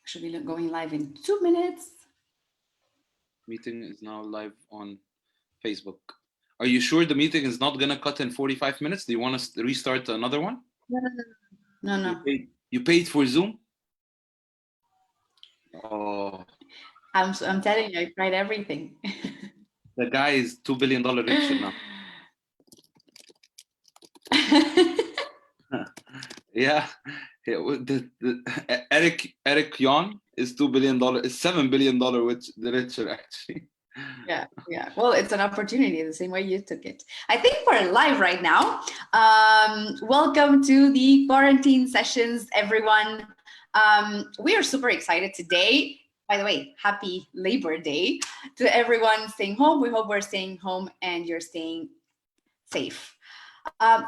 Should be going live in 2 minutes. Meeting is now live on Facebook. Are you sure the meeting is not gonna cut in 45 minutes? Do you want us to restart another one? No. You paid for Zoom? Oh, I'm telling you, I tried everything. the guy is $2 billion richer now. Yeah. Eric Yon is $2 billion, is $7 billion which the richer actually. Yeah. Well, it's an opportunity the same way you took it. I think we're live right now. Welcome to the quarantine sessions, everyone. We are super excited today. By the way, happy Labor Day to everyone staying home. We hope we're staying home and you're staying safe.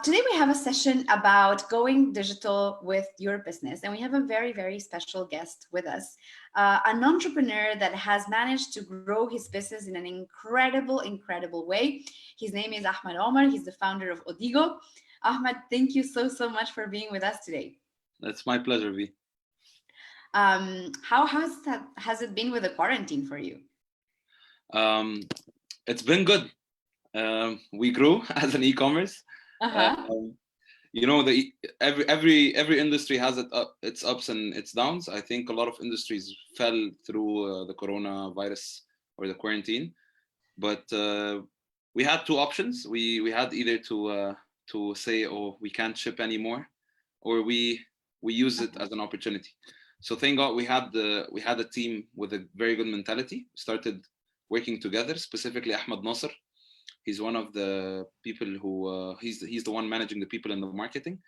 Today we have a session about going digital with your business, and we have a very, very special guest with us, an entrepreneur that has managed to grow his business in an incredible way. His name is Ahmed Omar. He's the founder of Odigo. Ahmed, thank you so much for being with us today. That's my pleasure, V. How has it been with the quarantine for you? It's been good. We grew as an e-commerce. You know, every industry has its ups and its downs. I think a lot of industries fell through the coronavirus or the quarantine, but we had two options. We had either to say, oh, we can't ship anymore, or we use it as an opportunity. So thank God we had a team with a very good mentality. Started working together, specifically Ahmed Nasser. He's one of the people who he's the one managing the people in the marketing.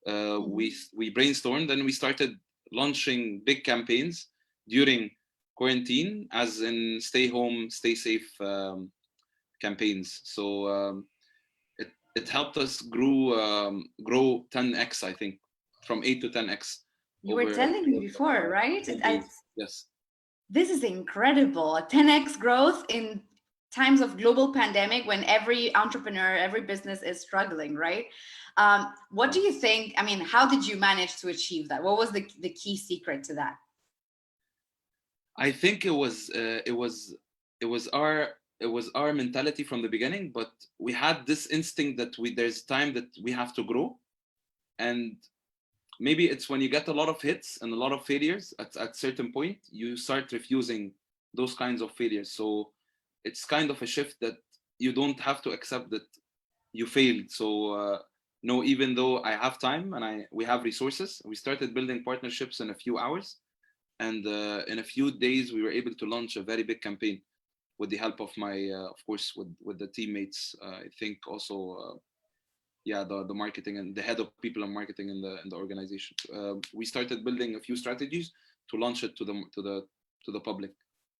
We brainstormed and we started launching big campaigns during quarantine, as in stay home, stay safe campaigns. So it helped us grow 10x, I think, from 8 to 10x. You were telling me before, right? Yes. This is incredible. A 10x growth in times of global pandemic, when every entrepreneur, every business is struggling, right? What do you think? I mean, how did you manage to achieve that? What was the key secret to that? I think it was our mentality from the beginning, but we had this instinct that there's time that we have to grow, and maybe it's when you get a lot of hits and a lot of failures at certain point, you start refusing those kinds of failures. So it's kind of a shift that you don't have to accept that you failed. So no, even though I have time and we have resources, we started building partnerships in a few hours, and in a few days we were able to launch a very big campaign with the help of my, of course, with the teammates. I think also, the marketing and the head of people and marketing in the organization. We started building a few strategies to launch it to the public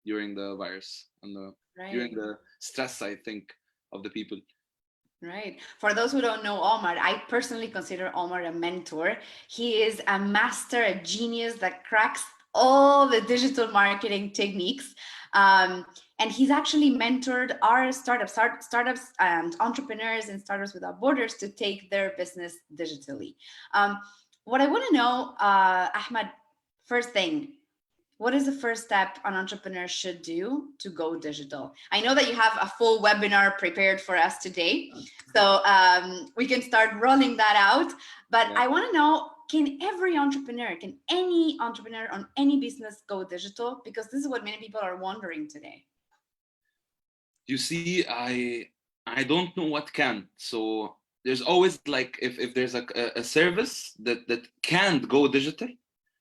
during the virus and during the stress, I think, of the people. Right. For those who don't know Omar, I personally consider Omar a mentor. He is a master, a genius that cracks all the digital marketing techniques. And he's actually mentored our startups and entrepreneurs and startups without borders to take their business digitally. What I want to know, Ahmed, first thing, what is the first step an entrepreneur should do to go digital? I know that you have a full webinar prepared for us today, so we can start rolling that out. But I want to know, can any entrepreneur on any business go digital? Because this is what many people are wondering today. You see, I don't know what can. So there's always, like, if there's a service that can't go digital,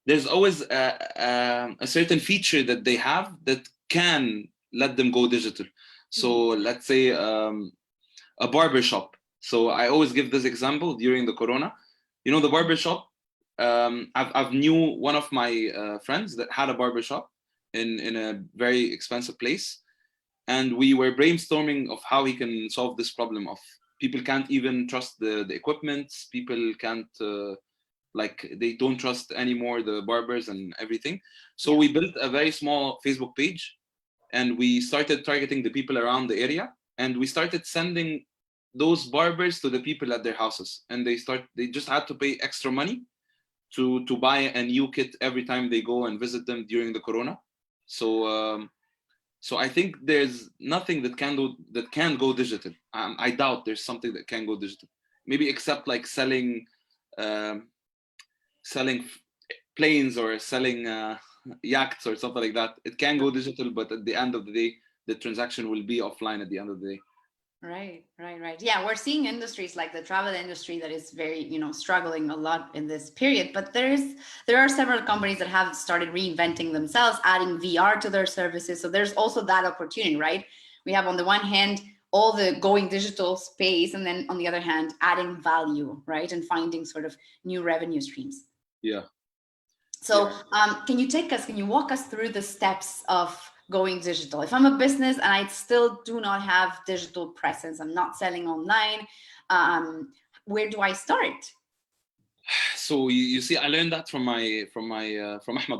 there's always a certain feature that they have that can let them go digital. So let's say a barber shop. So I always give this example during the corona. You know, the barber shop, I've knew one of my friends that had a barber shop in a very expensive place. And we were brainstorming of how he can solve this problem of people can't even trust the equipment. People can't, they don't trust anymore the barbers and everything. So we built a very small Facebook page, and we started targeting the people around the area. And we started sending those barbers to the people at their houses. And they just had to pay extra money to buy a new kit every time they go and visit them during the corona. So so I think there's nothing that can go digital. I doubt there's something that can go digital, maybe except like um, selling planes or selling yachts or something like that. It can go digital, but at the end of the day, the transaction will be offline at the end of the day. Right. Yeah, we're seeing industries like the travel industry that is very, struggling a lot in this period. But there are several companies that have started reinventing themselves, adding VR to their services. So there's also that opportunity, right? We have on the one hand all the going digital space, and then on the other hand, adding value, right, and finding sort of new revenue streams. Yeah. So can you walk us through the steps of going digital? If I'm a business and I still do not have digital presence, I'm not selling online, where do I start? So you see, I learned that from Ahmed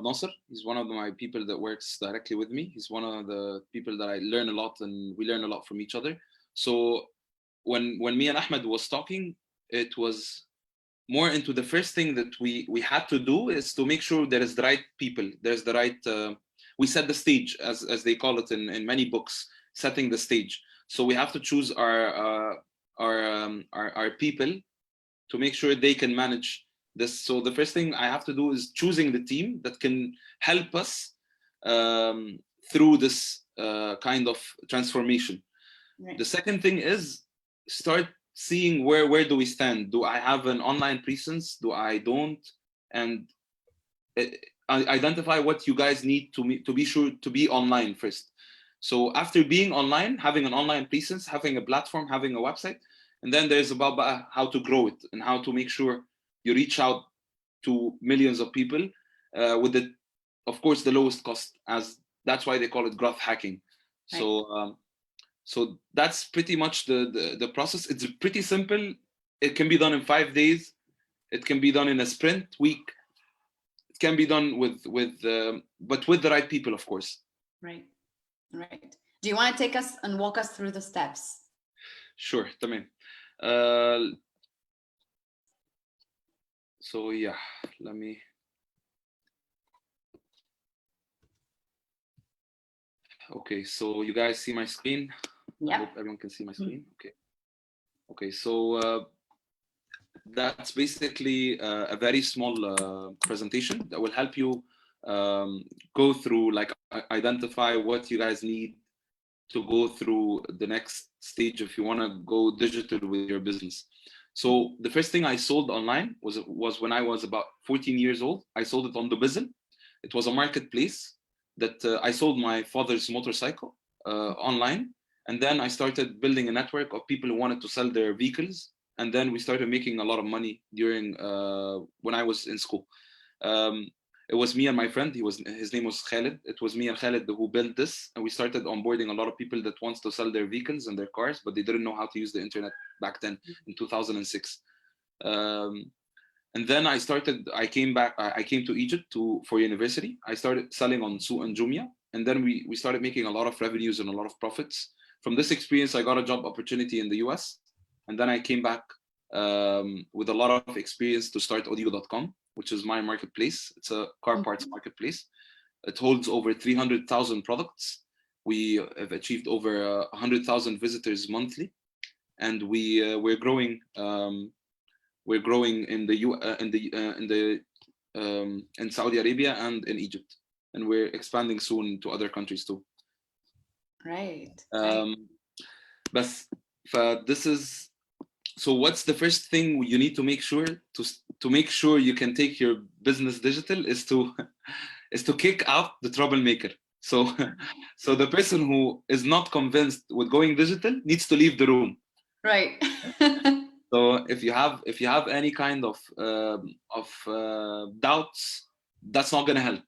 Nasser. He's one of my people that works directly with me. He's one of the people that I learn a lot, and we learn a lot from each other. So when me and Ahmed was talking, it was more into the first thing that we had to do is to make sure there is the right people. There's the right. We set the stage, as they call it in many books, setting the stage. So we have to choose our people to make sure they can manage this. So the first thing I have to do is choosing the team that can help us through this kind of transformation. Right. The second thing is start seeing where do we stand. Do I have an online presence? Do I don't? And identify what you guys need to be sure to be online first. So after being online, having an online presence, having a platform, having a website, and then there's about how to grow it and how to make sure you reach out to millions of people with of course, the lowest cost. As that's why they call it growth hacking. Right. So that's pretty much the process. It's pretty simple. It can be done in 5 days. It can be done in a sprint week. It can be done but with the right people, of course. Right. Do you want to take us and walk us through the steps? Sure, تمام. So yeah, let me. Okay, so you guys see my screen? Yeah. I hope everyone can see my screen. Okay, so that's basically a very small presentation that will help you go through, like, identify what you guys need to go through the next stage if you want to go digital with your business. So the first thing I sold online was when I was about 14 years old. I sold it on Dubizzle. It was a marketplace that I sold my father's motorcycle online. And then I started building a network of people who wanted to sell their vehicles. And then we started making a lot of money during when I was in school. It was me and my friend. His name was Khaled. It was me and Khaled who built this, and we started onboarding a lot of people that wants to sell their vehicles and their cars, but they didn't know how to use the internet back then in 2006. And then I came to Egypt for university. I started selling on Souq and Jumia, and then we started making a lot of revenues and a lot of profits. From this experience, I got a job opportunity in the US, and then I came back with a lot of experience to start Odigo.com, which is my marketplace. It's a car parts marketplace. It holds over 300,000 products. We have achieved over 100,000 visitors monthly, and we're growing. We're growing in Saudi Arabia and in Egypt, and we're expanding soon to other countries too. Right. But this is. So what's the first thing you need to make sure to make sure you can take your business digital is to kick out the troublemaker. So the person who is not convinced with going digital needs to leave the room. Right. So if you have any kind of doubts, that's not going to help,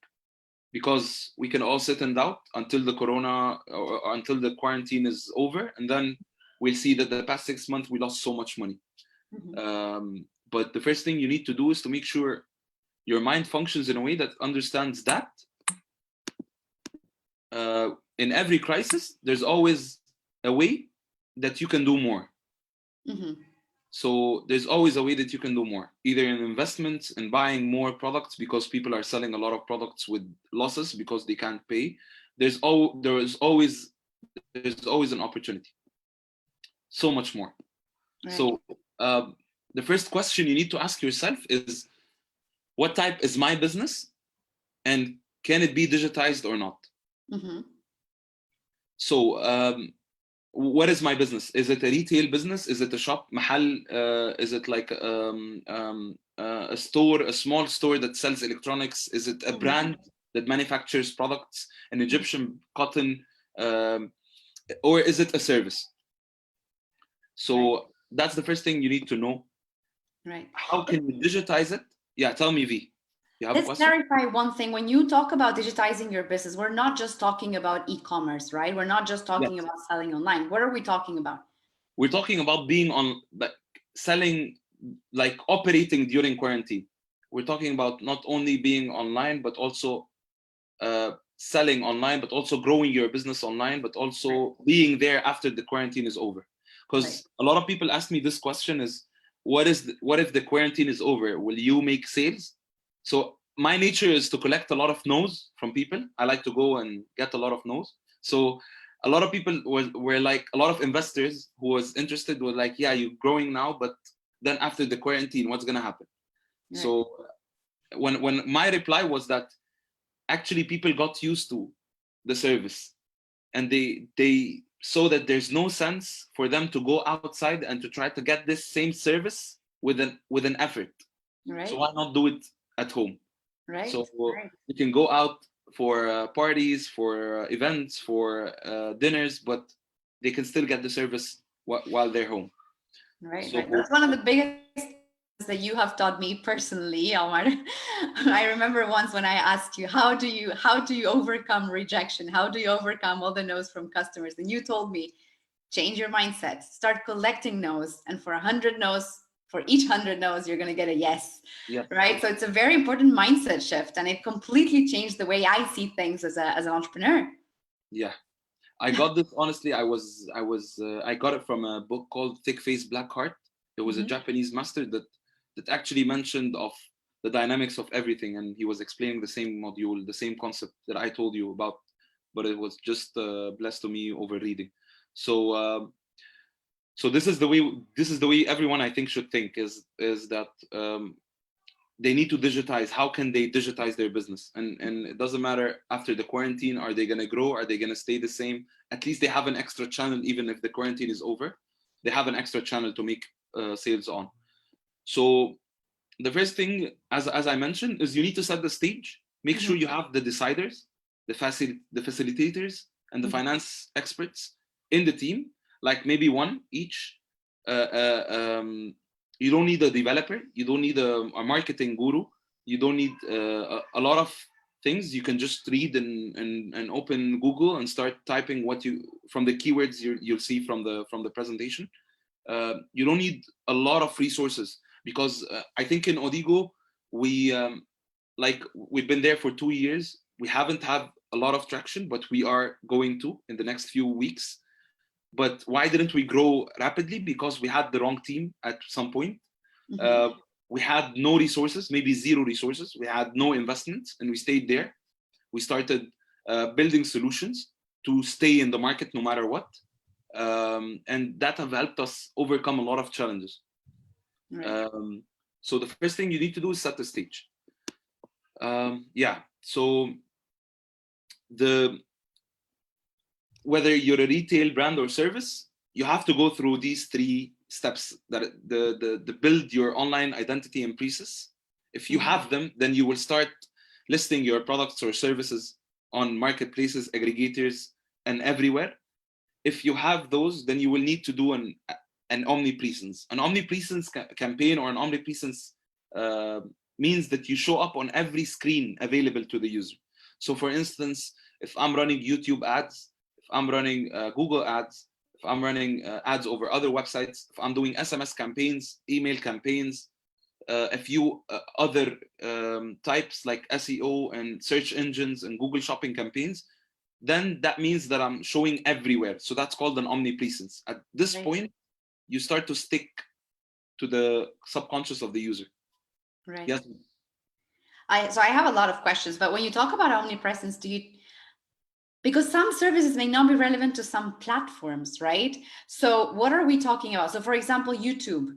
because we can all sit in doubt until the corona or until the quarantine is over, and then we'll see that the past 6 months we lost so much money. But the first thing you need to do is to make sure your mind functions in a way that understands that in every crisis, there's always a way that you can do more. So there's always a way that you can do more, either in investments and buying more products because people are selling a lot of products with losses because they can't pay. There's always an opportunity. So much more. Right. So the first question you need to ask yourself is, what type is my business, and can it be digitized or not? Mm-hmm. So what is my business? Is it a retail business? Is it a shop, mahal? Is it like a store, a small store that sells electronics? Is it a brand that manufactures products, an Egyptian cotton, or is it a service? So that's the first thing you need to know. Right. How can you digitize it? Yeah, tell me, V. You have a Let's question? clarify one thing. When you talk about digitizing your business, we're not just talking about e-commerce, right? We're not just talking about selling online. What are we talking about? We're talking about being on, like, selling, like operating during quarantine. We're talking about not only being online, but also selling online, but also growing your business online, but also being there after the quarantine is over. Because a lot of people ask me this question is, what if the quarantine is over? Will you make sales? So my nature is to collect a lot of no's from people. I like to go and get a lot of no's. So a lot of people were like, a lot of investors who was interested were like, yeah, you're growing now, but then after the quarantine, what's gonna happen? Right. So when my reply was that actually people got used to the service, and they saw that there's no sense for them to go outside and to try to get this same service with an effort. Right. So why not do it at home? Right. So you can go out for parties, for events, for dinners, but they can still get the service while they're home. Right. So, that's one of the biggest that you have taught me personally, Omar. I remember once when I asked you, how do you overcome rejection? How do you overcome all the no's from customers? And you told me, change your mindset, start collecting no's, and for 100 no's, for each 100 no's, you're going to get a yes. Yes. Right. So it's a very important mindset shift, and it completely changed the way I see things as an entrepreneur. Yeah. I got this, honestly, I got it from a book called Thick Face Black Heart. It was a Japanese master that actually mentioned of the dynamics of everything, and he was explaining the same module, the same concept that I told you about, but it was just blessed to me over reading. So so this is the way everyone, I think, should think, is that they need to digitize. How can they digitize their business? And it doesn't matter after the quarantine, are they going to grow? Are they going to stay the same? At least they have an extra channel. Even if the quarantine is over, they have an extra channel to make sales on. So the first thing, as I mentioned, is you need to set the stage. Make sure you have the deciders, the facilitators, and the finance experts in the team, like maybe one each. You don't need a developer. You don't need a marketing guru. You don't need a lot of things. You can just read and open Google and start typing from the keywords you'll see from the presentation. You don't need a lot of resources, because I think in Odigo we've been there for 2 years. We haven't had a lot of traction, but we are going to in the next few weeks. But why didn't we grow rapidly? Because we had the wrong team at some point. We had no resources, maybe zero resources. We had no investments, and we stayed there. We started building solutions to stay in the market no matter what. And that have helped us overcome a lot of challenges. Right. So the first thing you need to do is set the stage. So whether you're a retail brand or service, you have to go through these 3 steps, that the build your online identity and presence. If you have them, then you will start listing your products or services on marketplaces, aggregators, and everywhere. If you have those, then you will need to do an omnipresence. An omnipresence campaign, or an omnipresence means that you show up on every screen available to the user. So for instance, if I'm running YouTube ads, if I'm running Google ads, if I'm running ads over other websites, if I'm doing SMS campaigns, email campaigns, a few other types like SEO and search engines and Google shopping campaigns, then that means that I'm showing everywhere. So that's called an omnipresence. At this point, you start to stick to the subconscious of the user. Right. Yes. So I have a lot of questions, but when you talk about omnipresence, because some services may not be relevant to some platforms, right? So what are we talking about? So for example, YouTube.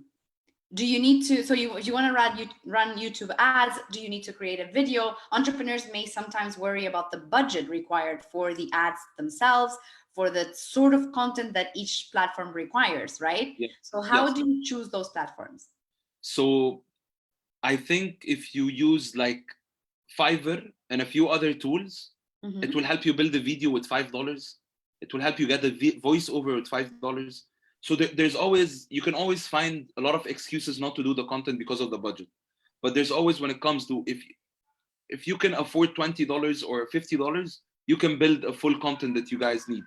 Do you need to, so you want to run YouTube ads? Do you need to create a video? Entrepreneurs may sometimes worry about the budget required for the ads themselves, for the sort of content that each platform requires, right? Yeah. So how Yes. do you choose those platforms? So I think if you use like Fiverr and a few other tools, it will help you build a video with $5. It will help you get a voiceover with $5. So there's always, you can always find a lot of excuses not to do the content because of the budget. But there's always, when it comes to, if you can afford $20 or $50, you can build a full content that you guys need.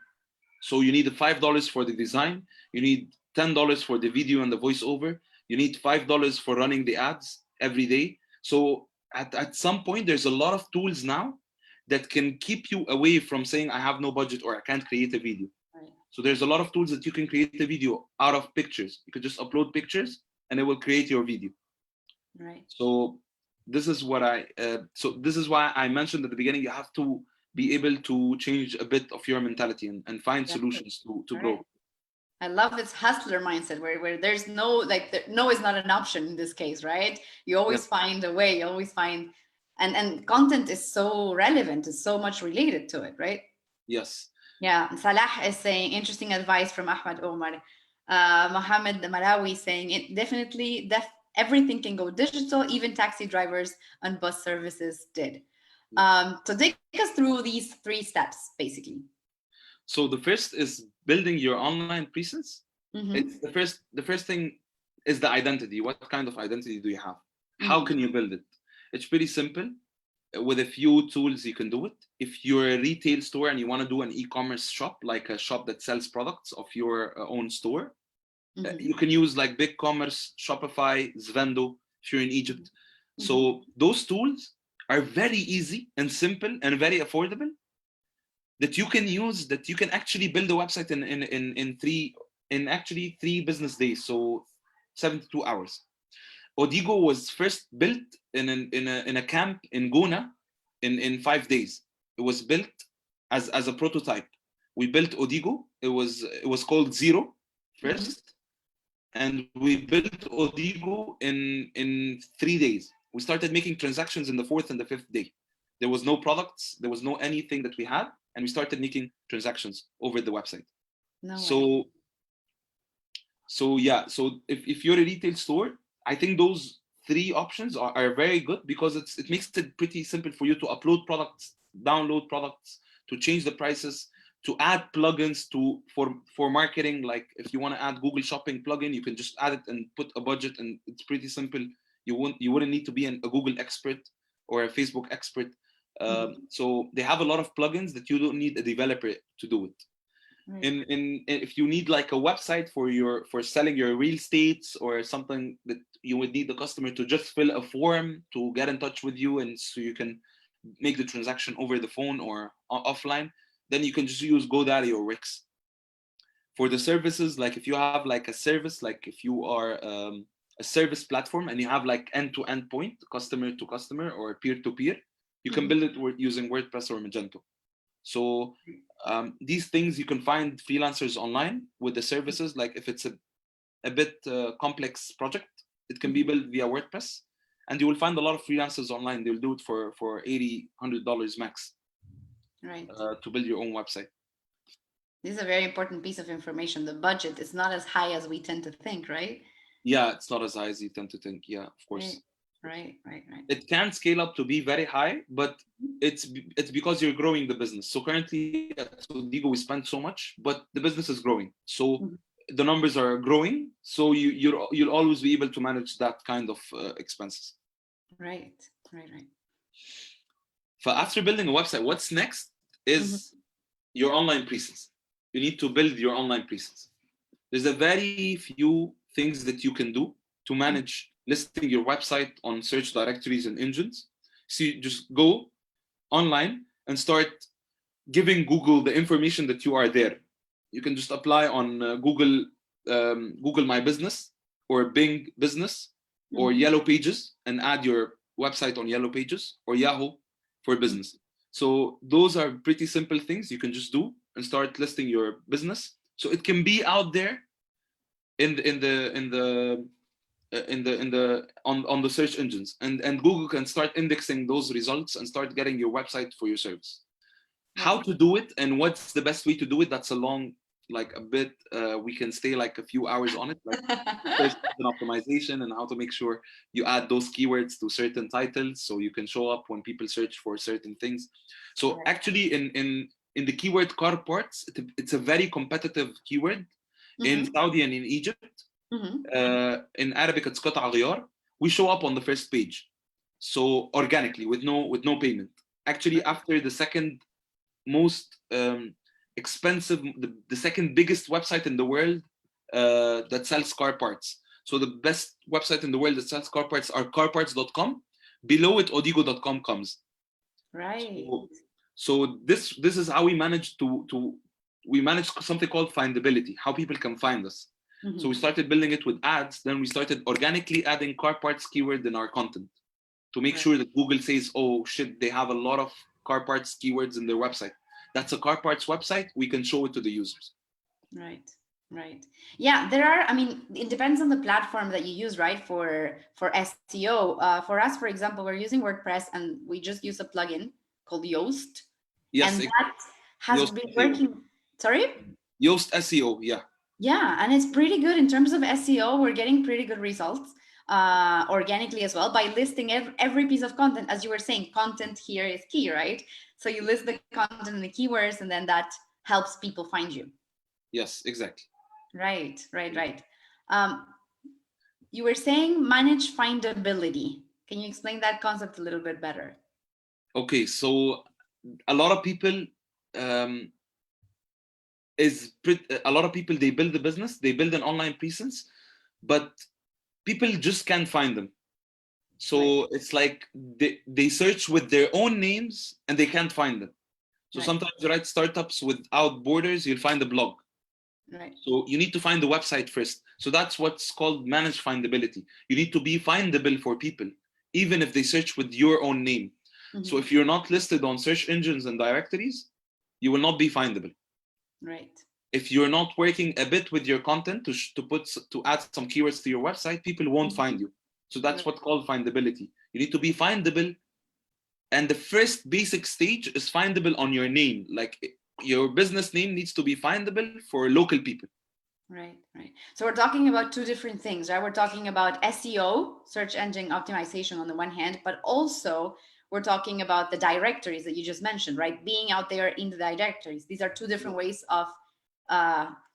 So you need $5 for the design, you need $10 for the video and the voiceover, you need $5 for running the ads every day. So at some point, there's a lot of tools now that can keep you away from saying, I have no budget or I can't create a video. Right. So there's a lot of tools that you can create a video out of pictures. You could just upload pictures and it will create your video. Right. So this is what this is why I mentioned at the beginning, you have to be able to change a bit of your mentality and find solutions to grow. Right. I love this hustler mindset where there's no, like, no is not an option in this case, right? You always find a way, you always find, and content is so relevant, it's so much related to it, right? Yes. Yeah, Salah is saying, interesting advice from Ahmed Omar. Mohammed Malawi saying, it definitely, everything can go digital, even taxi drivers and bus services did. So take us through these 3 steps, basically. So the first is building your online presence. It's the first thing is the identity. What kind of identity do you have? How can you build it? It's pretty simple. With a few tools, you can do it. If you're a retail store and you want to do an e-commerce shop, like a shop that sells products of your own store, you can use like BigCommerce, Shopify, Zvendo, if you're in Egypt. So those tools are very easy and simple and very affordable, that you can use, that you can actually build a website in actually 3 business days, so 72 hours. Odigo was first built in a camp in Gona in 5 days. It was built as a prototype. We built Odigo. It was called Zero first, and we built Odigo in 3 days. We started making transactions in the 4th and the 5th day. There was no products, there was no anything that we had, and we started making transactions over the website. So if you're a retail store, I think those 3 options are very good, because it makes it pretty simple for you to upload products, download products, to change the prices, to add plugins for marketing. Like if you want to add Google Shopping plugin, you can just add it and put a budget, and it's pretty simple. You wouldn't need to be a Google expert or a Facebook expert. So they have a lot of plugins that you don't need a developer to do it. Right. If you need like a website for selling your real estates or something, that you would need the customer to just fill a form to get in touch with you, and so you can make the transaction over the phone or offline, then you can just use GoDaddy or Wix. For the services, like if you have like a service, like if you are a service platform and you have like end-to-end point, customer to customer or peer-to-peer, you can build it using WordPress or Magento. So these things, you can find freelancers online with the services. Like if it's a bit complex project, it can be built via WordPress, and you will find a lot of freelancers online. They'll do it for $80, $100 max, right? To build your own website. This is a very important piece of information. The budget is not as high as we tend to think, right? Yeah, it's not as high as you tend to think. Yeah, of course. Right. It can scale up to be very high, but it's because you're growing the business. So currently at Odigo, we spend so much, but the business is growing. So the numbers are growing. So you'll always be able to manage that kind of expenses. Right. So after building a website, what's next is your online presence. You need to build your online presence. There's a very few things that you can do to manage listing your website on search directories and engines. So you just go online and start giving Google the information that you are there. You can just apply on Google My Business, or Bing Business or Yellow Pages and add your website on Yellow Pages, or Yahoo for business. So those are pretty simple things you can just do and start listing your business. So it can be out there on the search engines, and Google can start indexing those results and start getting your website for your service. How to do it and what's the best way to do it, that's a long, like a bit, we can stay like a few hours on it, like search engine optimization and how to make sure you add those keywords to certain titles so you can show up when people search for certain things. So actually in the keyword car parts, it's a very competitive keyword in Saudi and in Egypt. In Arabic it's قطع غيار. We show up on the first page, so organically with no payment. Actually, after the second most expensive, the second biggest website in the world that sells car parts. So the best website in the world that sells car parts are carparts.com. Below it, odigo.com comes. Right. So this is how we managed we managed something called findability, how people can find us. So we started building it with ads. Then we started organically adding car parts keyword in our content to make sure that Google says, oh shit, they have a lot of car parts keywords in their website. That's a car parts website. We can show it to the users. Right. Yeah, there are, I mean, it depends on the platform that you use, right? For SEO. For us, for example, we're using WordPress and we just use a plugin called Yoast. Yes. And that has Yoast been SEO. working. Sorry? Yoast SEO, yeah. Yeah, and it's pretty good in terms of SEO. We're getting pretty good results organically as well by listing every piece of content. As you were saying, content here is key, right? So you list the content and the keywords, and then that helps people find you. Yes, exactly. Right. You were saying manage findability. Can you explain that concept a little bit better? Okay, so a lot of people they build a business, they build an online presence, but people just can't find them. So it's like they search with their own names and they can't find them. So sometimes you write startups without borders, you'll find a blog. Right. So you need to find the website first. So that's what's called managed findability. You need to be findable for people, even if they search with your own name. So if you're not listed on search engines and directories, you will not be findable. Right. If you're not working a bit with your content to add some keywords to your website, people won't find you. So that's what's called findability. You need to be findable. And the first basic stage is findable on your name. Like your business name needs to be findable for local people. Right. So we're talking about two different things, right? We're talking about SEO, search engine optimization on the one hand, but also we're talking about the directories that you just mentioned, right? Being out there in the directories. These are two different ways of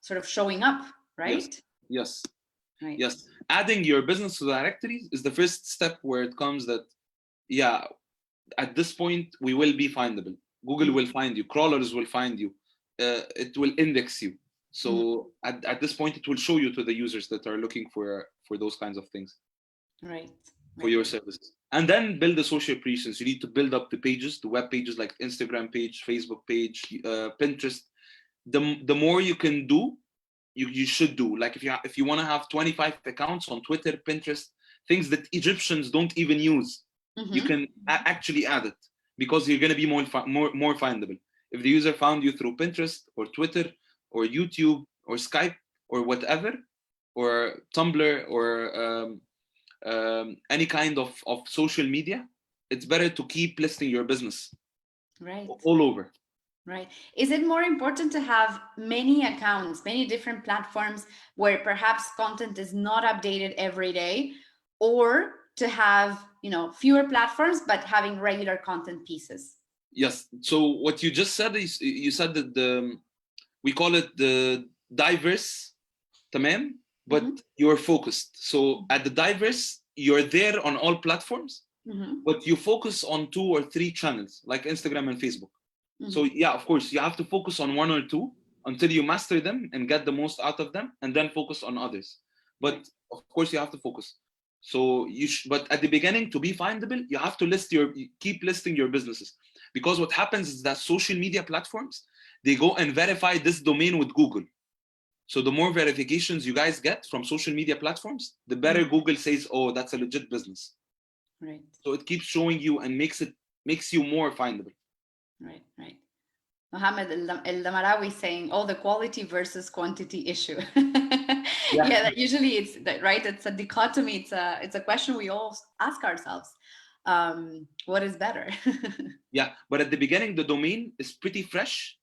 sort of showing up, right? Yes. Right. Yes. Adding your business to the directories is the first step where it comes that, yeah, at this point, we will be findable. Google will find you. Crawlers will find you. It will index you. So at this point, it will show you to the users that are looking for those kinds of things. Right. For your services. And then build the social presence. You need to build up the pages, the web pages like Instagram page, Facebook page, Pinterest. The more you can do, you should do. Like if you want to have 25 accounts on Twitter, Pinterest, things that Egyptians don't even use, you can actually add it because you're going to be more findable. If the user found you through Pinterest or Twitter or YouTube or Skype or whatever, or Tumblr or any kind of social media, it's better to keep listing your business all over. Right. Is it more important to have many accounts, many different platforms where perhaps content is not updated every day, or to have, fewer platforms, but having regular content pieces? Yes. So what you just said is you said that we call it the diverse, tamam, but you're focused. So at the diverse, you're there on all platforms, but you focus on 2 or 3 channels like Instagram and Facebook. So yeah, of course, you have to focus on 1 or 2 until you master them and get the most out of them, and then focus on others. But of course, you have to focus. So but at the beginning, to be findable, you have to keep listing your businesses, because what happens is that social media platforms, they go and verify this domain with Google. So the more verifications you guys get from social media platforms, the better Google says, oh, that's a legit business. Right. So it keeps showing you and makes you more findable. Right, right. Mohammed El Damarawi saying, oh, the quality versus quantity issue. Yeah, that usually it's that, right. It's a dichotomy. It's a question we all ask ourselves. What is better? Yeah, but at the beginning, the domain is pretty fresh.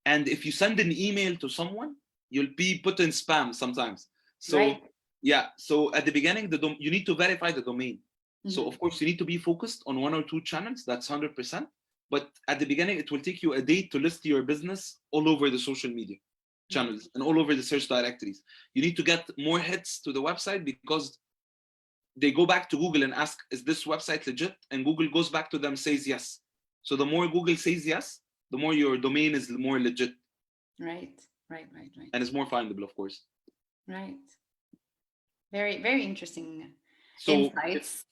And if you send an email to someone, you'll be put in spam sometimes. So right. Yeah, so at the beginning, you need to verify the domain. So of course, you need to be focused on 1 or 2 channels. That's 100%. But at the beginning, it will take you a day to list your business all over the social media channels and all over the search directories. You need to get more hits to the website because they go back to Google and ask, is this website legit? And Google goes back to them, says yes. So the more Google says yes, the more your domain is more legit. Right, right, right, right. And it's more findable, of course. Right. Very, very interesting insights.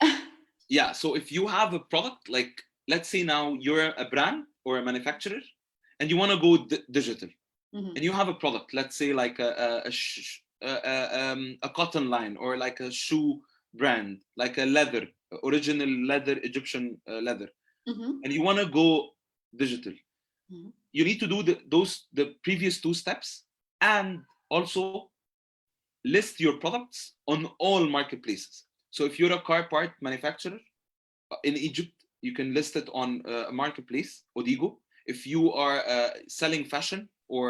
Yeah, so if you have a product, like let's say now you're a brand or a manufacturer and you want to go digital, and you have a product, let's say like a cotton line or like a shoe brand, like a leather, original leather, Egyptian leather, and you want to go digital, you need to do the previous 2 steps and also list your products on all marketplaces. So if you're a car part manufacturer in Egypt, you can list it on a marketplace, Odigo. If you are selling fashion or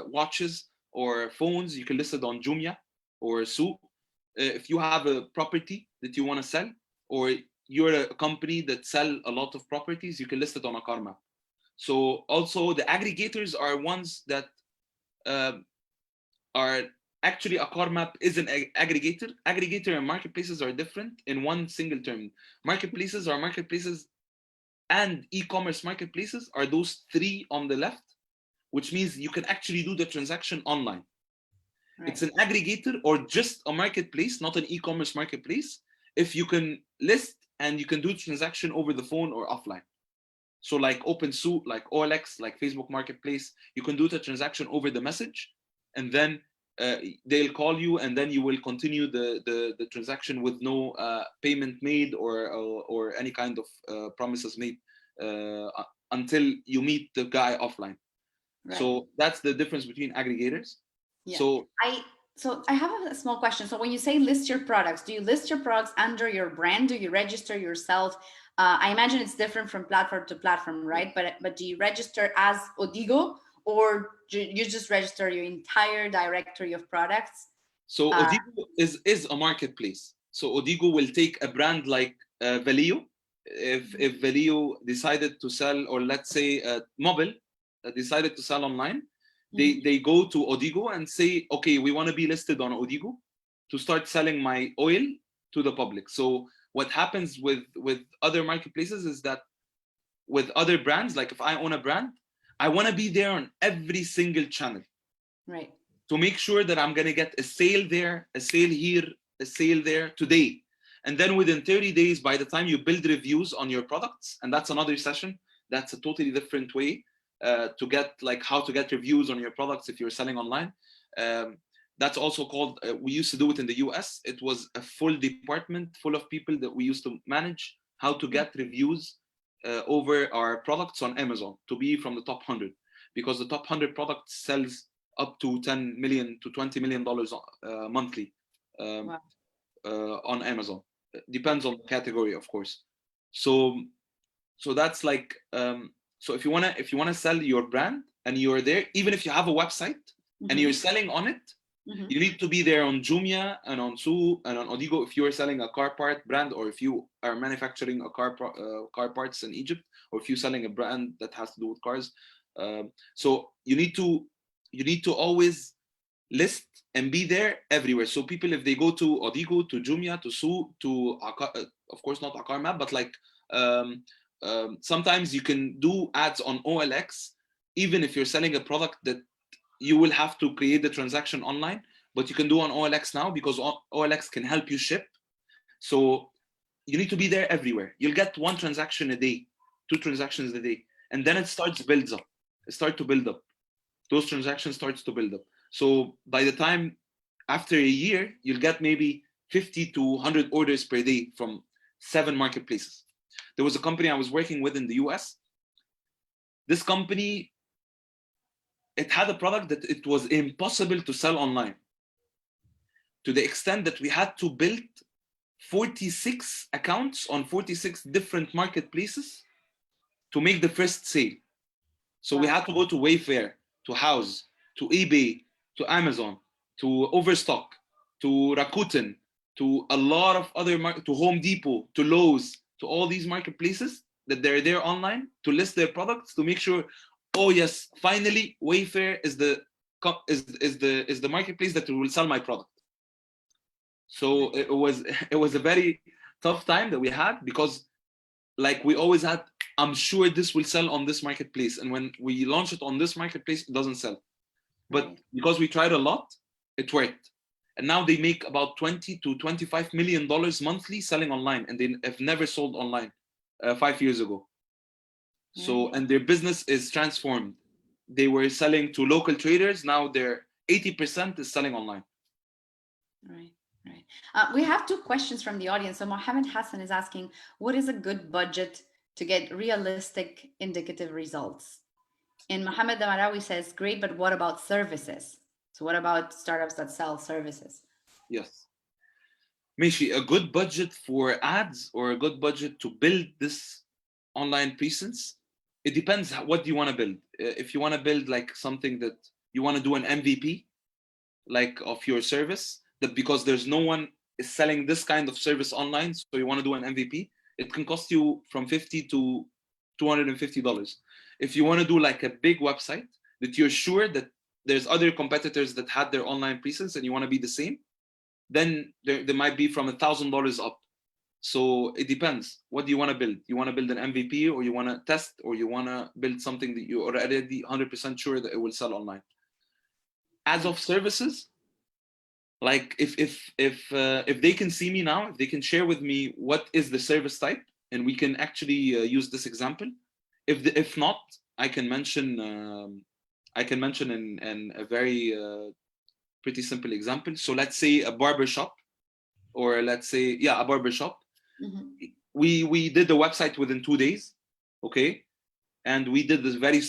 watches or phones, you can list it on Jumia or Souq. If you have a property that you want to sell, or you're a company that sell a lot of properties, you can list it on Aqarmap. So also the aggregators are ones that are actually Aqarmap is an aggregator. Aggregator and marketplaces are different in one single term. Marketplaces are marketplaces, and e-commerce marketplaces are those 3 on the left, which means you can actually do the transaction online. Right. It's an aggregator or just a marketplace, not an e-commerce marketplace, if you can list and you can do transaction over the phone or offline. So like OpenSouq, like OLX, like Facebook Marketplace, you can do the transaction over the message, and then they'll call you, and then you will continue the transaction with no payment made or any kind of promises made until you meet the guy offline. Right. So that's the difference between aggregators. Yeah. So I have a small question. So when you say list your products, do you list your products under your brand? Do you register yourself? I imagine it's different from platform to platform, right? But do you register as Odigo, or you just register your entire directory of products? So Odigo is a marketplace. So Odigo will take a brand like Valeo. If Valeo decided to sell, or let's say Mobile decided to sell online, they go to Odigo and say, okay, we want to be listed on Odigo to start selling my oil to the public. So what happens with other marketplaces is that with other brands, like if I own a brand, I want to be there on every single channel. Right. To make sure that I'm going to get a sale there, a sale here, a sale there today. And then within 30 days, by the time you build reviews on your products, and that's another session, that's a totally different way to get, like how to get reviews on your products if you're selling online. That's also called, we used to do it in the US. It was a full department full of people that we used to manage how to get reviews over our products on Amazon to be from the top 100, because the top 100 products sells up to $10 million to $20 million monthly on Amazon. Depends on the category, of course. So that's like, so if you wanna sell your brand and you're there, even if you have a website and you're selling on it, you need to be there on Jumia and on Souq and on Odigo if you are selling a car part brand, or if you are manufacturing a car parts in Egypt, or if you're selling a brand that has to do with cars. So you need to always list and be there everywhere. So people, if they go to Odigo, to Jumia, to Souq, to of course not Aqarmap, but like sometimes you can do ads on OLX, even if you're selling a product that you will have to create the transaction online, but you can do on OLX now because OLX can help you ship. So you need to be there everywhere. You'll get 1 transaction a day, 2 transactions a day, and then it starts to build up. Those transactions starts to build up. So by the time after a year, you'll get maybe 50 to 100 orders per day from 7 marketplaces. There was a company I was working with in the US. This company, it had a product that it was impossible to sell online, to the extent that we had to build 46 accounts on 46 different marketplaces to make the first sale. So we had to go to Wayfair, to House, to eBay, to Amazon, to Overstock, to Rakuten, to a lot of other to Home Depot, to Lowe's, to all these marketplaces that they're there online to list their products, to make sure, oh yes, finally Wayfair is the marketplace that will sell my product. So it was a very tough time that we had, because like we always had, I'm sure this will sell on this marketplace, and when we launch it on this marketplace, it doesn't sell. But because we tried a lot, it worked. And now they make about $20 to $25 million monthly selling online, and they have never sold online 5 years ago. So, and their business is transformed. They were selling to local traders. Now they're 80% is selling online. Right. Right. We have 2 questions from the audience. So Mohammed Hassan is asking, what is a good budget to get realistic indicative results? And Mohammed Damarawi says, great, but what about services? So what about startups that sell services? Yes. Mishi, a good budget for ads or a good budget to build this online presence, it depends what you want to build. If you want to build like something that you want to do an MVP, like of your service, that because there's no one is selling this kind of service online, so you want to do an MVP, it can cost you from $50 to $250. If you want to do like a big website that you're sure that there's other competitors that had their online presence and you want to be the same, then there might be from $1,000 up. So it depends. What do you want to build? You want to build an MVP, or you want to test, or you want to build something that you're already 100% sure that it will sell online? As of services, like if they can see me now, if they can share with me what is the service type, and we can actually use this example. If not, I can mention in a very pretty simple example. So let's say a barber shop, or let's say a barber shop. Mm-hmm. We did the website within 2 days, okay, and we did this very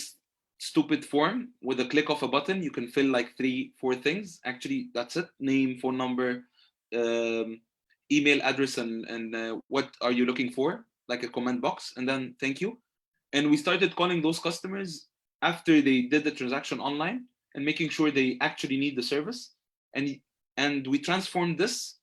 stupid form. With a click of a button, you can fill like 3-4 things. Actually, that's it: name, phone number, email address, and what are you looking for, like a comment box, and then thank you. And we started calling those customers after they did the transaction online and making sure they actually need the service. And we transformed this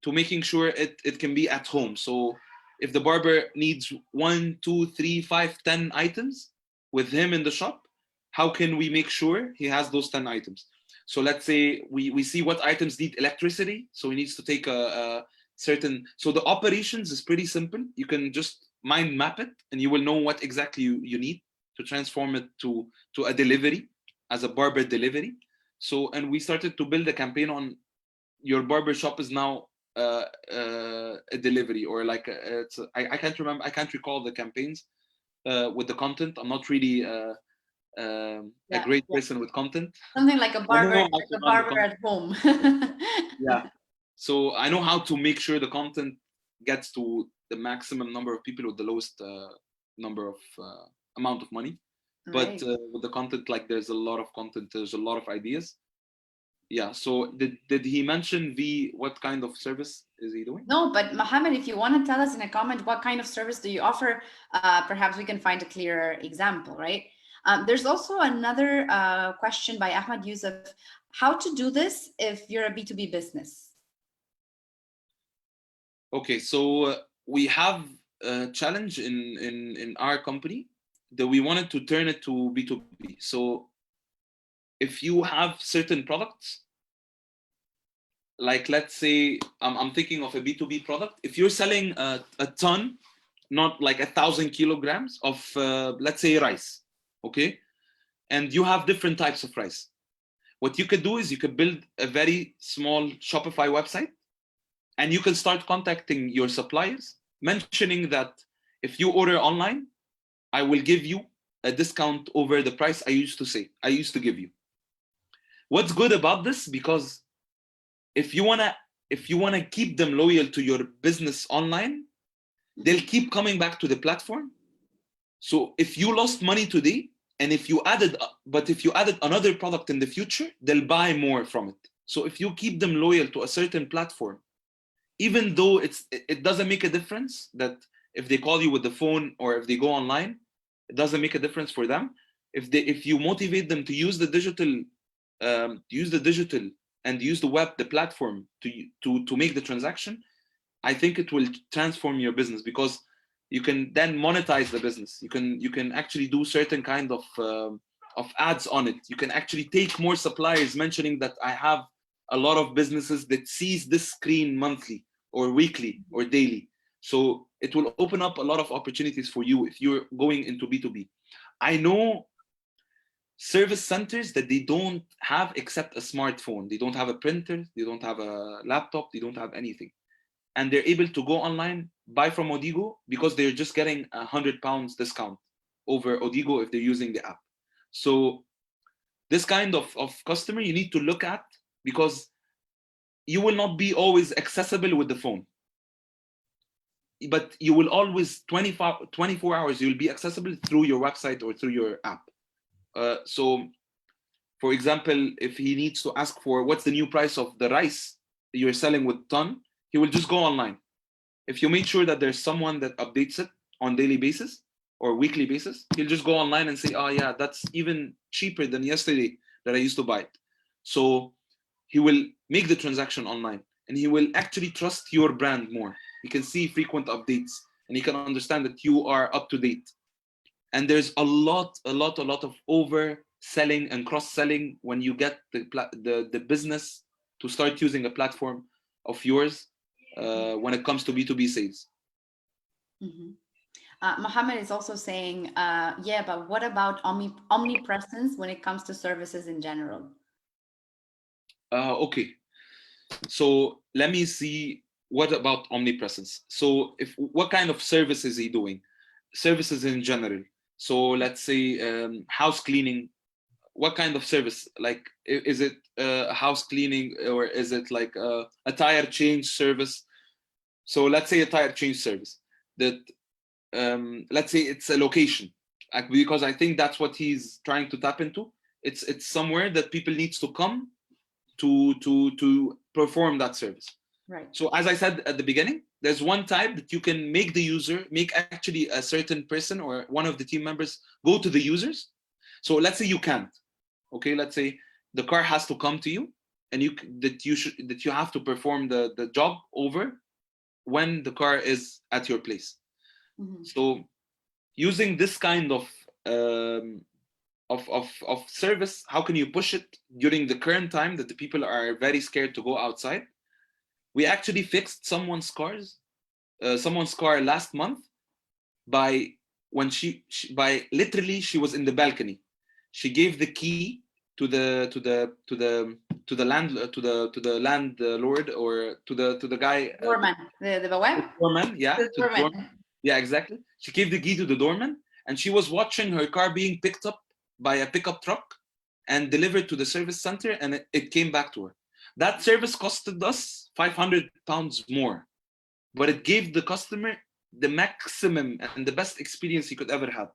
to making sure it can be at home. So if the barber needs 1, 2, 3, 5, 10 items with him in the shop, how can we make sure he has those 10 items? So let's say we see what items need electricity. So he needs to take a certain, so the operations is pretty simple. You can just mind map it and you will know what exactly you need to transform it to a delivery, as a barber delivery. So, and we started to build a campaign on your barber shop is now a delivery, or like I can't remember, I can't recall the campaigns with the content. I'm not really a great person with content. Something like a barber at home. Yeah. So I know how to make sure the content gets to the maximum number of people with the lowest number of amount of money. Right. But with the content, like there's a lot of content, there's a lot of ideas. Yeah. So did he mention what kind of service is he doing? No, but Mohammed, if you want to tell us in a comment what kind of service do you offer, perhaps we can find a clearer example, right? There's also another question by Ahmad Yusuf. How to do this if you're a B2B business? Okay, so we have a challenge in our company that we wanted to turn it to B2B. So if you have certain products, like let's say I'm thinking of a B2B product. If you're selling a ton, not like 1,000 kilograms of let's say rice, okay, and you have different types of rice, what you could do is you could build a very small Shopify website, and you can start contacting your suppliers, mentioning that if you order online, I will give you a discount over the price I used to give you. What's good about this, because if you wanna keep them loyal to your business online, they'll keep coming back to the platform. So if you lost money today, and if you added another product in the future, they'll buy more from it. So if you keep them loyal to a certain platform, even though it doesn't make a difference that if they call you with the phone or if they go online, it doesn't make a difference for them. If you motivate them to use the digital, and use the web, the platform to make the transaction, I think it will transform your business, because you can then monetize the business. You can actually do certain kind of ads on it. You can actually take more suppliers mentioning that I have a lot of businesses that sees this screen monthly or weekly or daily. So it will open up a lot of opportunities for you if you're going into B2B. I know service centers that they don't have except a smartphone. They don't have a printer, they don't have a laptop, they don't have anything. And they're able to go online, buy from Odigo, because they're just getting £100 discount over Odigo if they're using the app. So this kind of customer you need to look at, because you will not be always accessible with the phone, but you will always 24 hours you'll be accessible through your website or through your app. So for example, if he needs to ask for what's the new price of the rice you're selling with ton, he will just go online. If you make sure that there's someone that updates it on daily basis or weekly basis, he'll just go online and say, oh yeah, that's even cheaper than yesterday that I used to buy it. So he will make the transaction online, and he will actually trust your brand more. He can see frequent updates, and he can understand that you are up to date. And there's a lot of overselling and cross-selling when you get the business to start using a platform of yours when it comes to B2B sales. Mohammed is also saying, yeah, but what about omnipresence when it comes to services in general? Okay, so let me see. What about omnipresence? So what kind of service is he doing? Services in general. So let's say house cleaning. What kind of service? Like, is it house cleaning, or is it like a tire change service? So let's say a tire change service that let's say it's a location, because I think that's what he's trying to tap into. It's somewhere that people needs to come to perform that service. Right. So as I said at the beginning, there's one type that you can make actually a certain person or one of the team members go to the users. So let's say you can't. Okay, let's say the car has to come to you, and you have to perform the job over when the car is at your place. So using this kind of service, how can you push it during the current time that the people are very scared to go outside? We actually fixed someone's car last month by when she literally she was in the balcony. She gave the key to the landlord, or to the guy. Doorman, the doorman, yeah. Doorman. Yeah, exactly. She gave the key to the doorman, and she was watching her car being picked up by a pickup truck and delivered to the service center, and it came back to her. That service costed us £500 more, but it gave the customer the maximum and the best experience he could ever have.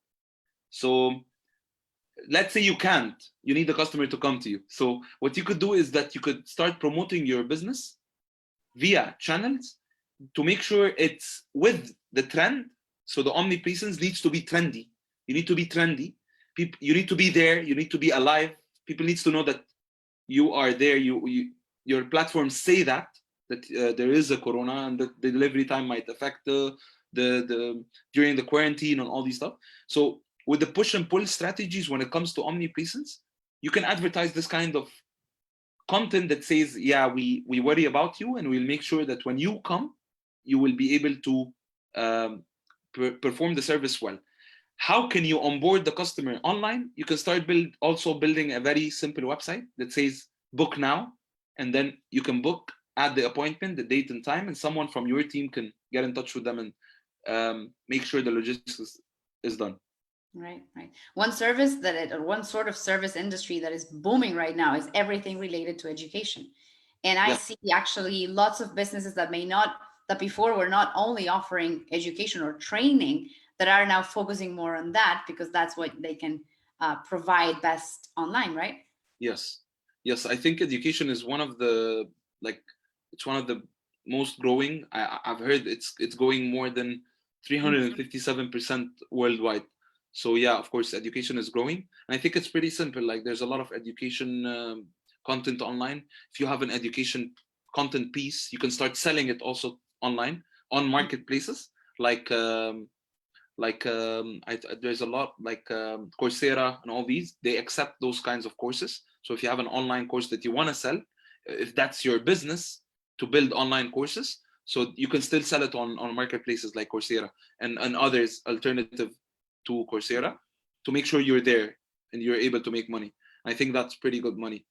So let's say you need the customer to come to you. So what you could do is that you could start promoting your business via channels to make sure it's with the trend. So the omnipresence needs to be trendy. You need to be trendy. You need to be there. You need to be alive. People needs to know that you are there. Your platforms say that there is a corona, and the delivery time might affect the during the quarantine and all these stuff. So with the push and pull strategies when it comes to omnipresence, you can advertise this kind of content that says, yeah, we worry about you, and we'll make sure that when you come, you will be able to perform the service well. How can you onboard the customer online? You can start building a very simple website that says book now, and then you can book, add the appointment, the date and time, and someone from your team can get in touch with them and make sure the logistics is done. Right, right. One service or one sort of service industry that is booming right now is everything related to education. And I Yeah. see actually lots of businesses that that before were not only offering education or training, that are now focusing more on that because that's what they can provide best online, right? Yes. Yes. I think education is one of the, like, it's one of the most growing. I've heard it's going more than 357% worldwide. So yeah, of course, education is growing. And I think it's pretty simple. Like, there's a lot of education content online. If you have an education content piece, you can start selling it also online on marketplaces like there's a lot like Coursera and all these. They accept those kinds of courses. So if you have an online course that you want to sell, if that's your business to build online courses, so you can still sell it on marketplaces like Coursera and others alternative to Coursera, to make sure you're there and you're able to make money. I think that's pretty good money.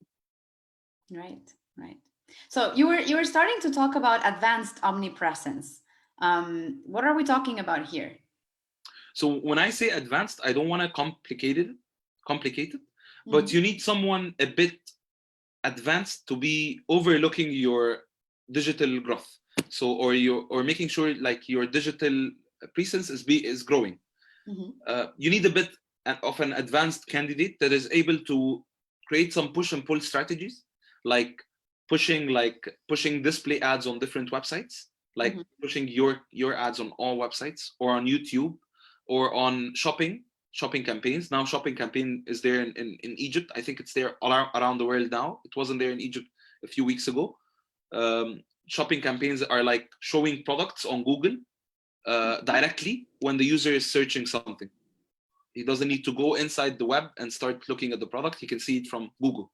Right, right. So you were starting to talk about advanced omnipresence. What are we talking about here? So when I say advanced, I don't want to complicate it, but you need someone a bit advanced to be overlooking your digital growth. So or making sure like your digital presence is growing. You need a bit of an advanced candidate that is able to create some push and pull strategies, like pushing display ads on different websites, like pushing your ads on all websites or on YouTube or on shopping campaigns. Now shopping campaign is there in Egypt. I think it's there around the world now. It wasn't there in Egypt a few weeks ago. Shopping campaigns are like showing products on Google directly when the user is searching something. He doesn't need to go inside the web and start looking at the product. He can see it from Google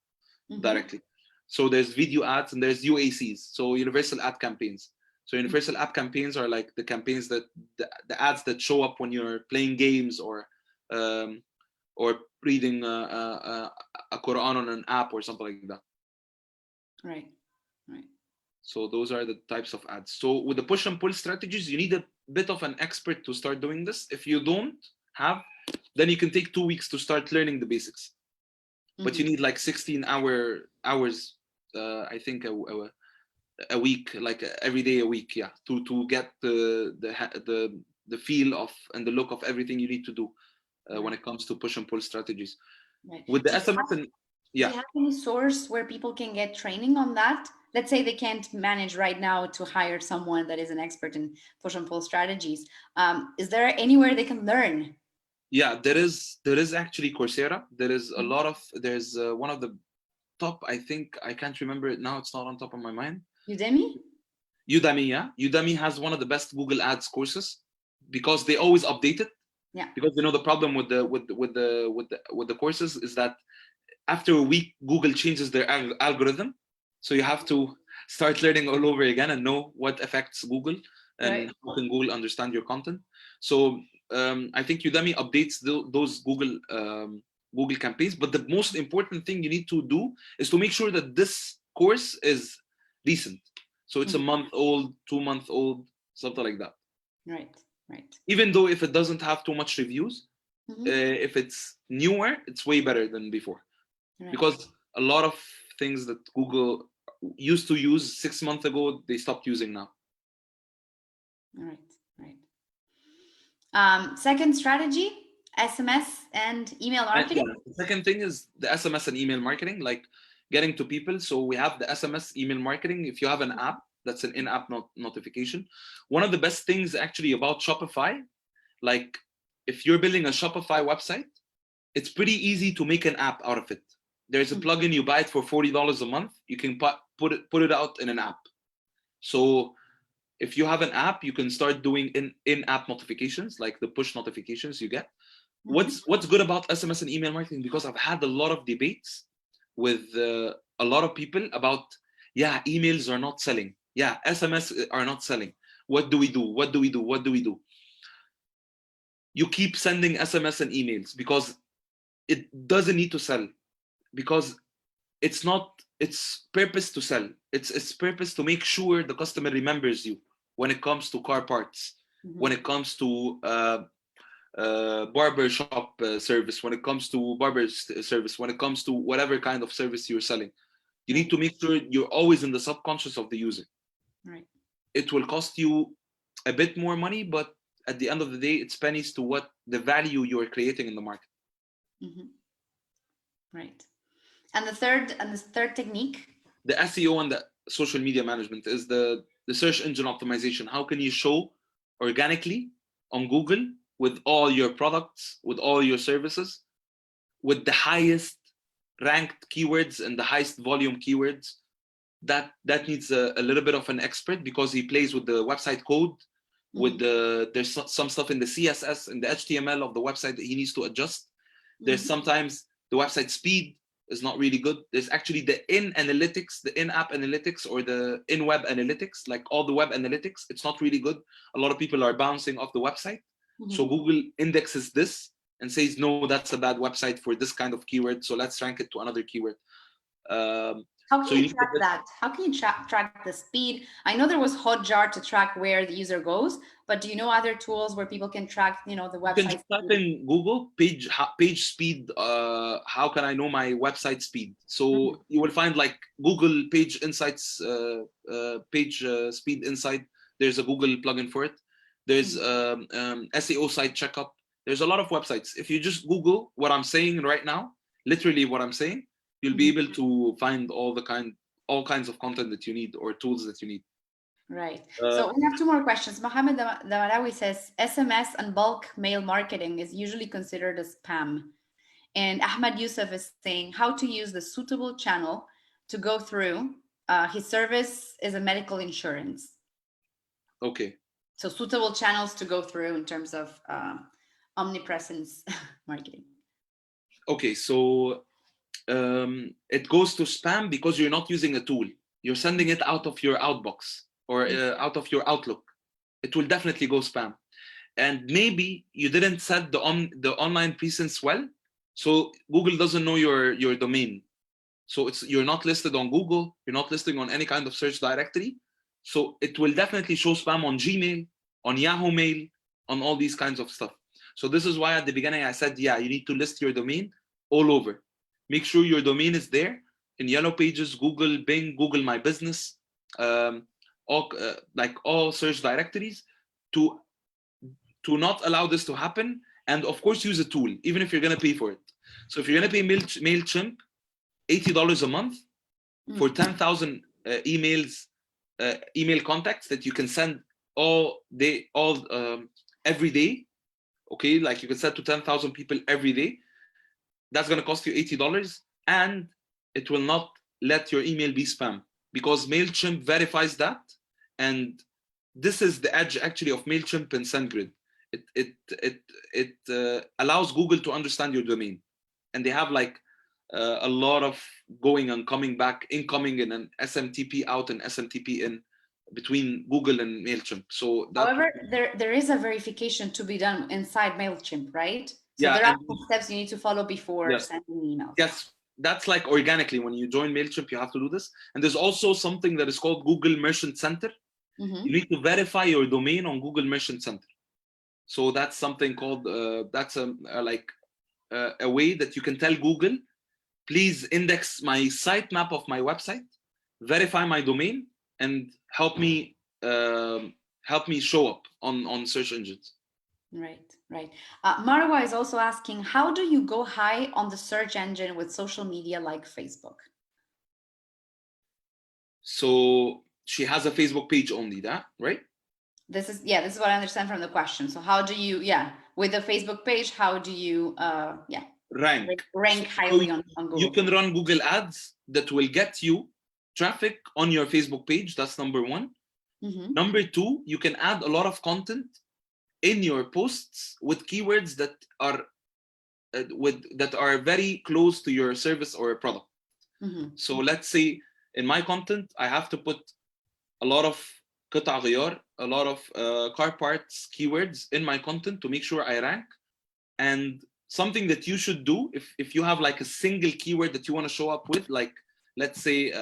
directly. So there's video ads and there's UACs, so universal ad campaigns. So universal ad campaigns are like the campaigns that the ads that show up when you're playing games or reading a Quran on an app or something like that. Right, right. So those are the types of ads. So with the push and pull strategies, you need a bit of an expert to start doing this. If you don't have, then you can take 2 weeks to start learning the basics. But you need like 16 hours, I think a week, like every day a week, yeah, to get the feel of and the look of everything you need to do when it comes to push and pull strategies. Right. With the SMS and do you have any source where people can get training on that? Let's say they can't manage right now to hire someone that is an expert in push and pull strategies. Is there anywhere they can learn? Yeah, there is actually Coursera. There is a lot of there's one of the top, I think, I can't remember it now, it's not on top of my mind. Udemy, yeah. Udemy has one of the best Google Ads courses because they always update it. Yeah. Because the problem with the courses is that after a week Google changes their algorithm, so you have to start learning all over again and know what affects Google and how can Google understand your content. So I think Udemy updates those Google campaigns, but the most important thing you need to do is to make sure that this course is decent. So it's a month old, 2 month old, something like that. Right. Even though if it doesn't have too much reviews, if it's newer, it's way better than before. Right. Because a lot of things that Google used to use 6 months ago, they stopped using now. Right. Second strategy, SMS and email marketing. The second thing is the SMS and email marketing, like getting to people. So we have the SMS email marketing. If you have an app, that's an in-app notification. One of the best things actually about Shopify, like if you're building a Shopify website, it's pretty easy to make an app out of it. There's a plugin, you buy it for $40 a month. You can put it out in an app. So if you have an app, you can start doing in-app notifications, like the push notifications you get. What's good about SMS and email marketing, because I've had a lot of debates with a lot of people about, emails are not selling. SMS are not selling. What do we do? You keep sending SMS and emails because it doesn't need to sell, because it's not its purpose to sell. It's purpose to make sure the customer remembers you when it comes to car parts, when it comes to barber shop service, when it comes to service, when it comes to whatever kind of service you're selling, you need to make sure you're always in the subconscious of the user. Right. It will cost you a bit more money, but at the end of the day, it's pennies to what the value you're creating in the market. Mm-hmm. Right. And the third technique? The SEO and the social media management is the search engine optimization. How can you show organically on Google with all your products, with all your services, with the highest ranked keywords and the highest volume keywords? That needs a little bit of an expert, because he plays with the website code, with there's some stuff in the CSS and the HTML of the website that he needs to adjust. There's sometimes the website speed is not really good. There's actually the analytics, the in-app analytics, or the in-web analytics, like all the web analytics. It's not really good. A lot of people are bouncing off the website. So Google indexes this and says, no, that's a bad website for this kind of keyword, so let's rank it to another keyword. How can you track that? How can you track the speed? I know there was Hotjar to track where the user goes, but do you know other tools where people can track, the website? You can type in Google page speed. How can I know my website speed? So you will find like Google Page Insights, page speed insight. There's a Google plugin for it. There's SEO site checkup. There's a lot of websites. If you just Google what I'm saying right now, literally what I'm saying, you'll be able to find all kinds of content that you need, or tools that you need. Right. So we have two more questions. Mohammed Damarawi says, SMS and bulk mail marketing is usually considered a spam. And Ahmad Yusuf is saying how to use the suitable channel to go through. His service is a medical insurance. Okay. So suitable channels to go through in terms of omnipresence marketing. Okay, so it goes to spam because you're not using a tool. You're sending it out of your outbox or out of your Outlook. It will definitely go spam. And maybe you didn't set the online presence well, so Google doesn't know your domain. So you're not listed on Google, you're not listed on any kind of search directory. So it will definitely show spam on Gmail, on Yahoo Mail, on all these kinds of stuff. So this is why at the beginning I said, yeah, you need to list your domain all over. Make sure your domain is there in Yellow Pages, Google, Bing, Google My Business, all search directories, to not allow this to happen. And of course, use a tool, even if you're going to pay for it. So if you're going to pay MailChimp $80 a month for 10,000 emails, email contacts that you can send every day, okay, like you can send to 10,000 people every day, that's going to cost you $80, and it will not let your email be spam, because MailChimp verifies that. And this is the edge actually of MailChimp and SendGrid. It allows Google to understand your domain, and they have like a lot of going and coming back, incoming in an SMTP out and SMTP in between Google and MailChimp. So however, there is a verification to be done inside MailChimp, right? So yeah, there are steps you need to follow before sending emails. Yes, that's like organically. When you join MailChimp, you have to do this. And there's also something that is called Google Merchant Center. You need to verify your domain on Google Merchant Center. So that's something called, that's a way that you can tell Google, please index my sitemap of my website, verify my domain, and help me show up on search engines. Right. Marwa is also asking, how do you go high on the search engine with social media like Facebook? So she has a Facebook page only, right? This is what I understand from the question. So how do you, with the Facebook page, how do you, rank highly on Google? You can run Google Ads that will get you traffic on your Facebook page. That's number one. Number two, you can add a lot of content in your posts with keywords that are very close to your service or product. So let's say in my content, I have to put a lot of قطع غيار, a lot of car parts keywords in my content to make sure I rank. And something that you should do if you have like a single keyword that you want to show up with, like let's say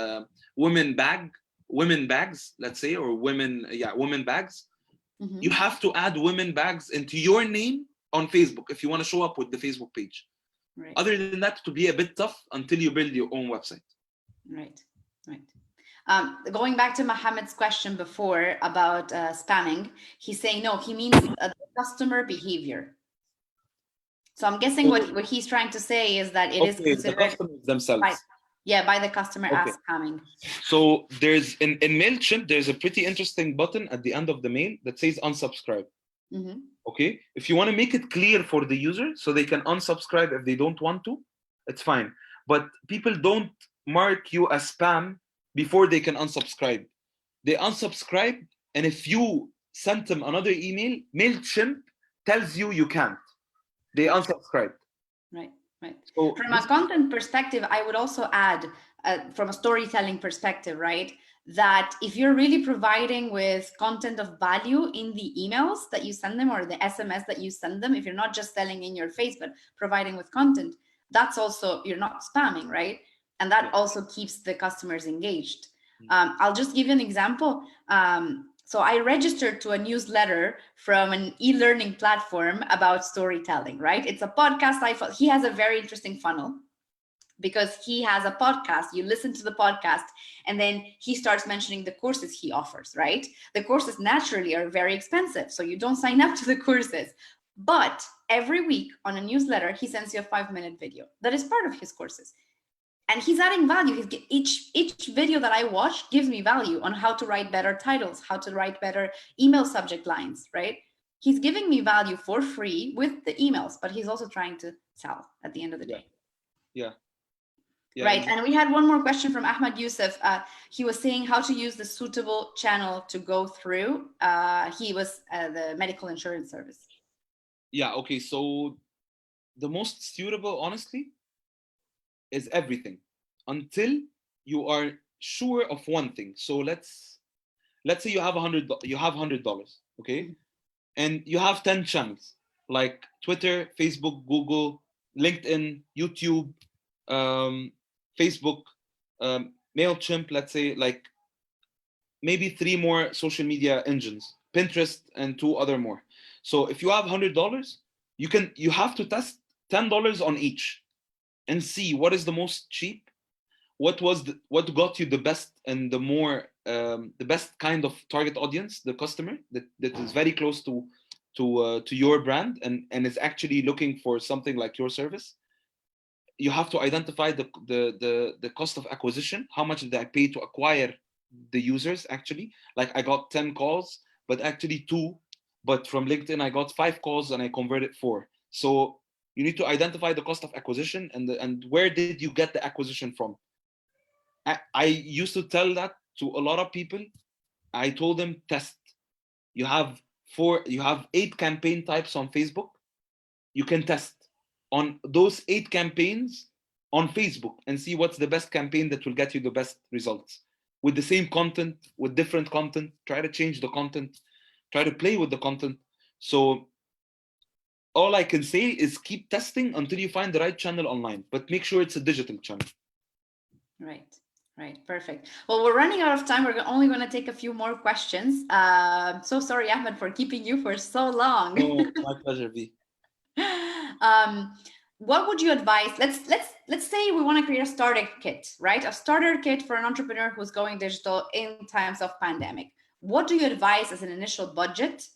women bags, let's say, or women bags. You have to add women bags into your name on Facebook if you want to show up with the Facebook page. Right. Other than that, to be a bit tough until you build your own website. Right. Going back to Mohammed's question before about spamming, he's saying no, he means the customer behavior. So I'm guessing what he's trying to say is that it is considered the customers themselves. By the customer as spamming. So there's in MailChimp, there's a pretty interesting button at the end of the mail that says unsubscribe. Mm-hmm. Okay, if you want to make it clear for the user so they can unsubscribe if they don't want to, it's fine. But people don't mark you as spam before they can unsubscribe. They unsubscribe, and if you send them another email, MailChimp tells you can't. They unsubscribe. Right. So from a content perspective, I would also add, from a storytelling perspective, right, that if you're really providing with content of value in the emails that you send them or the SMS that you send them, if you're not just selling in your face, but providing with content, that's also, you're not spamming, right? And that also keeps the customers engaged. I'll just give you an example. So I registered to a newsletter from an e-learning platform about storytelling, right? It's a podcast. He has a very interesting funnel because he has a podcast. You listen to the podcast and then he starts mentioning the courses he offers, right? The courses naturally are very expensive, so you don't sign up to the courses. But every week on a newsletter, he sends you a 5-minute video that is part of his courses. And he's adding value. Each video that I watch gives me value on how to write better titles, how to write better email subject lines, right? He's giving me value for free with the emails, but he's also trying to sell at the end of the day. Yeah. Right. And we had one more question from Ahmad Youssef. He was saying how to use the suitable channel to go through. He was the medical insurance service. Yeah. Okay. So the most suitable, honestly, is everything until you are sure of one thing. So let's say you have $100, okay, and you have 10 channels like Twitter, Facebook, Google, LinkedIn, YouTube, Facebook, MailChimp. Let's say like maybe 3 more social media engines, Pinterest, and 2 other more. So if you have $100, you have to test $10 on each and see what is the most cheap, what got you the best and the best kind of target audience, the customer that is very close to your brand and is actually looking for something like your service. You have to identify the cost of acquisition. How much did I pay to acquire the users? Actually, like I got 10 calls, but actually 2. But from LinkedIn, I got 5 calls and I converted 4. So you need to identify the cost of acquisition and where did you get the acquisition from. I used to tell that to a lot of people. I told them test. You have 8 campaign types on Facebook. You can test on those 8 campaigns on Facebook and see what's the best campaign that will get you the best results. With the same content, with different content, try to change the content, try to play with the content. So all I can say is keep testing until you find the right channel online, but make sure it's a digital channel. Right. Perfect. Well, we're running out of time. We're only going to take a few more questions. So sorry, Ahmed, for keeping you for so long. Oh, my pleasure, V. What would you advise? Let's say we want to create a starter kit, right? A starter kit for an entrepreneur who's going digital in times of pandemic. What do you advise as an initial budget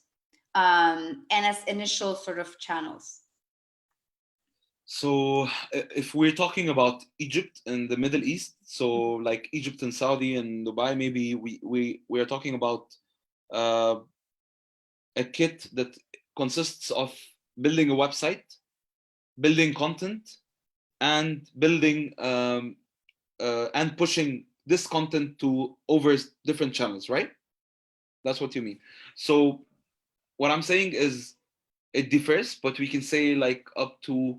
and as initial sort of channels? So if we're talking about Egypt and the Middle East, so like Egypt and Saudi and Dubai, maybe we are talking about a kit that consists of building a website, building content, and building and pushing this content to over different channels, right? That's what you mean. So what I'm saying is it differs, but we can say like up to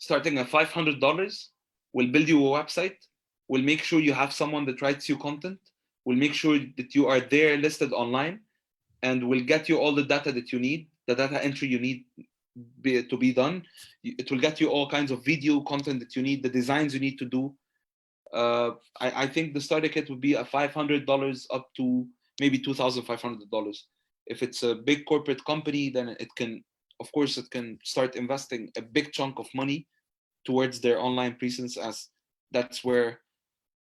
starting at $500, we'll build you a website. We'll make sure you have someone that writes you content. We'll make sure that you are there listed online, and we'll get you all the data that you need, the data entry you need to be done. It will get you all kinds of video content that you need, the designs you need to do. I think the starter kit would be at $500 up to maybe $2,500. If it's a big corporate company, then it can of course, it can start investing a big chunk of money towards their online presence, as that's where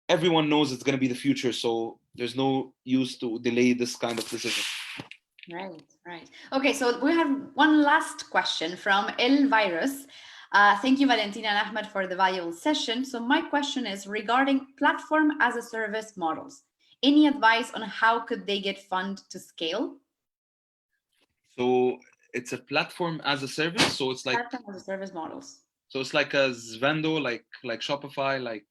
everyone knows it's going to be the future. So there's no use to delay this kind of decision. Right, right. Okay, so we have one last question from El Virus. Thank you, Valentina and Ahmed, for the valuable session. So my question is regarding platform as a service models. Any advice on how could they get fund to scale? So it's a platform as a service. So it's like platform as a service models. So it's like a Zvendo, like Shopify, like,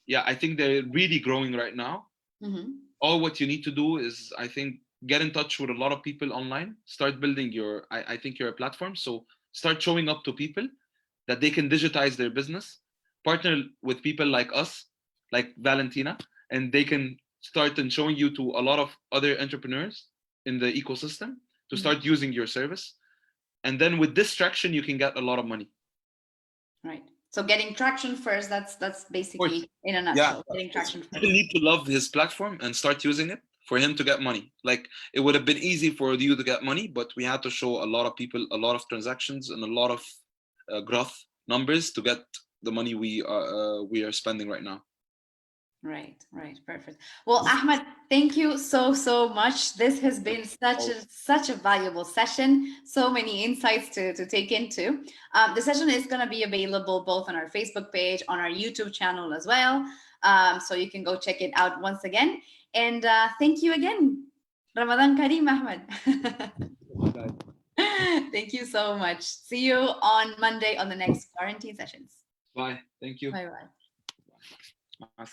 yeah, I think they're really growing right now. Mm-hmm. All what you need to do is, I think, get in touch with a lot of people online, start building your, I think you're a platform. So start showing up to people that they can digitize their business, partner with people like us, like Valentina, and they can start and showing you to a lot of other entrepreneurs in the ecosystem to start using your service. And then with this traction, you can get a lot of money. Right. So getting traction first, that's basically in a nutshell. Yeah. Getting traction first. People need to love his platform and start using it for him to get money. Like, it would have been easy for you to get money, but we had to show a lot of people, a lot of transactions, and a lot of growth numbers to get the money we are spending right now. Right, right, perfect. Well, Ahmed, thank you so much. This has been such a valuable session. So many insights to take into. The session is going to be available both on our Facebook page, on our YouTube channel as well. So you can go check it out once again. And thank you again. Ramadan Kareem, Ahmed. Thank you so much. See you on Monday on the next quarantine sessions. Bye. Thank you. Bye bye.